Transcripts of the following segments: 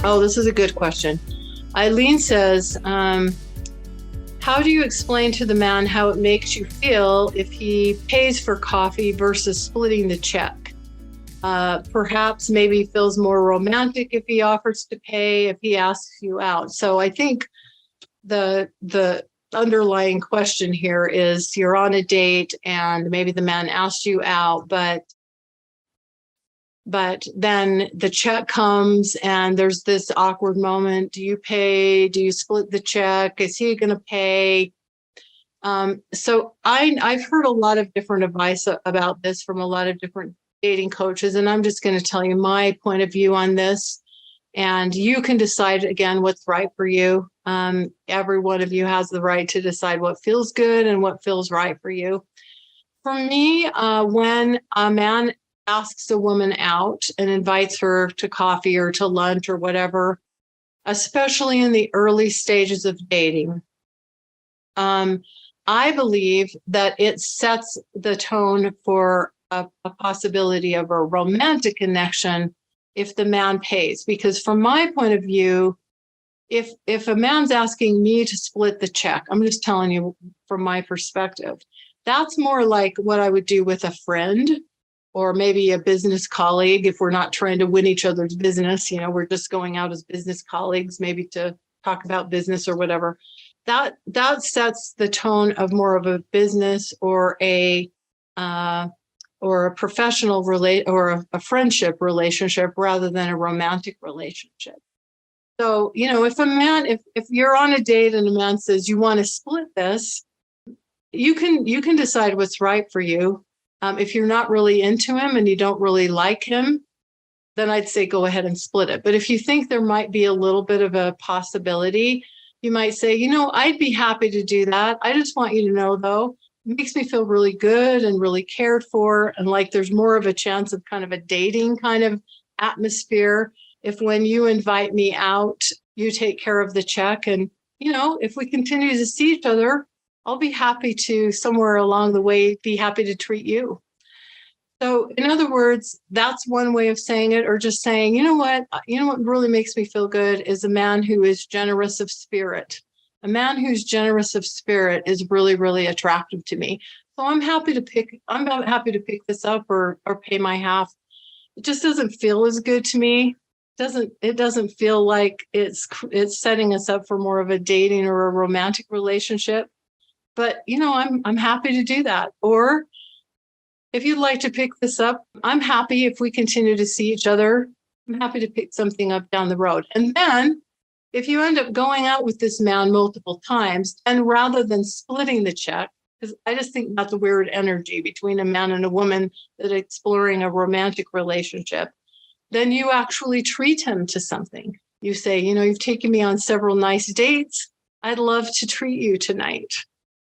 Oh, this is a good question. Eileen says, how do you explain to the man how it makes you feel if he pays for coffee versus splitting the check? Perhaps maybe feels more romantic if he offers to pay, if he asks you out. So I think the underlying question here is you're on a date and maybe the man asked you out, but then the check comes and there's this awkward moment. Do you pay? Do you split the check? Is he going to pay? So I've heard a lot of different advice about this from a lot of different dating coaches, and I'm just going to tell you my point of view on this. And you can decide, again, what's right for you. Every one of you has the right to decide what feels good and what feels right for you. For me, when a man asks a woman out and invites her to coffee or to lunch or whatever, especially in the early stages of dating, I believe that it sets the tone for a possibility of a romantic connection if the man pays. Because from my point of view, if a man's asking me to split the check, I'm just telling you from my perspective, that's more like what I would do with a friend or maybe a business colleague. If we're not trying to win each other's business, we're just going out as business colleagues, maybe to talk about business or whatever. That sets the tone of more of a business or a professional or a friendship relationship rather than a romantic relationship. So, if you're on a date and a man says you want to split this, you can decide what's right for you. If you're not really into him and you don't really like him, then I'd say go ahead and split it. But if you think there might be a little bit of a possibility, you might say, I'd be happy to do that. I just want you to know, though, it makes me feel really good and really cared for, and like there's more of a chance of kind of a dating kind of atmosphere if when you invite me out, you take care of the check. And, if we continue to see each other, I'll be happy to somewhere along the way be happy to treat you. So in other words, that's one way of saying it, or just saying, what really makes me feel good is a man who is generous of spirit. A man who's generous of spirit is really, really attractive to me. So I'm happy to pick this up or pay my half. It just doesn't feel as good to me. It doesn't feel like it's setting us up for more of a dating or a romantic relationship. But, I'm happy to do that. Or if you'd like to pick this up, I'm happy if we continue to see each other. I'm happy to pick something up down the road. And then if you end up going out with this man multiple times, and rather than splitting the check, because I just think that's a weird energy between a man and a woman that are exploring a romantic relationship, then you actually treat him to something. You say, you've taken me on several nice dates. I'd love to treat you tonight.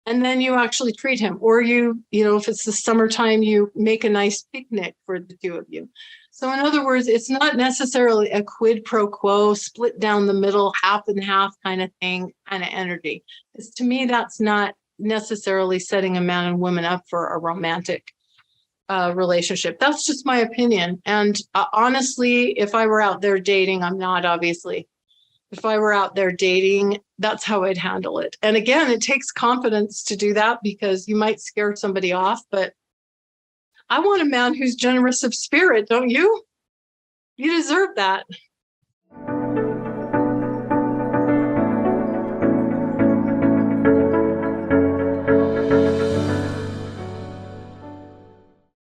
And then you actually treat him. Or if it's the summertime, you make a nice picnic for the two of you. So in other words, it's not necessarily a quid pro quo, split down the middle, half and half kind of thing, kind of energy. Because to me, that's not necessarily setting a man and woman up for a romantic relationship. That's just my opinion. And honestly, if I were out there dating, I'm not obviously. If I were out there dating, that's how I'd handle it. And again, it takes confidence to do that because you might scare somebody off, but I want a man who's generous of spirit, don't you? You deserve that.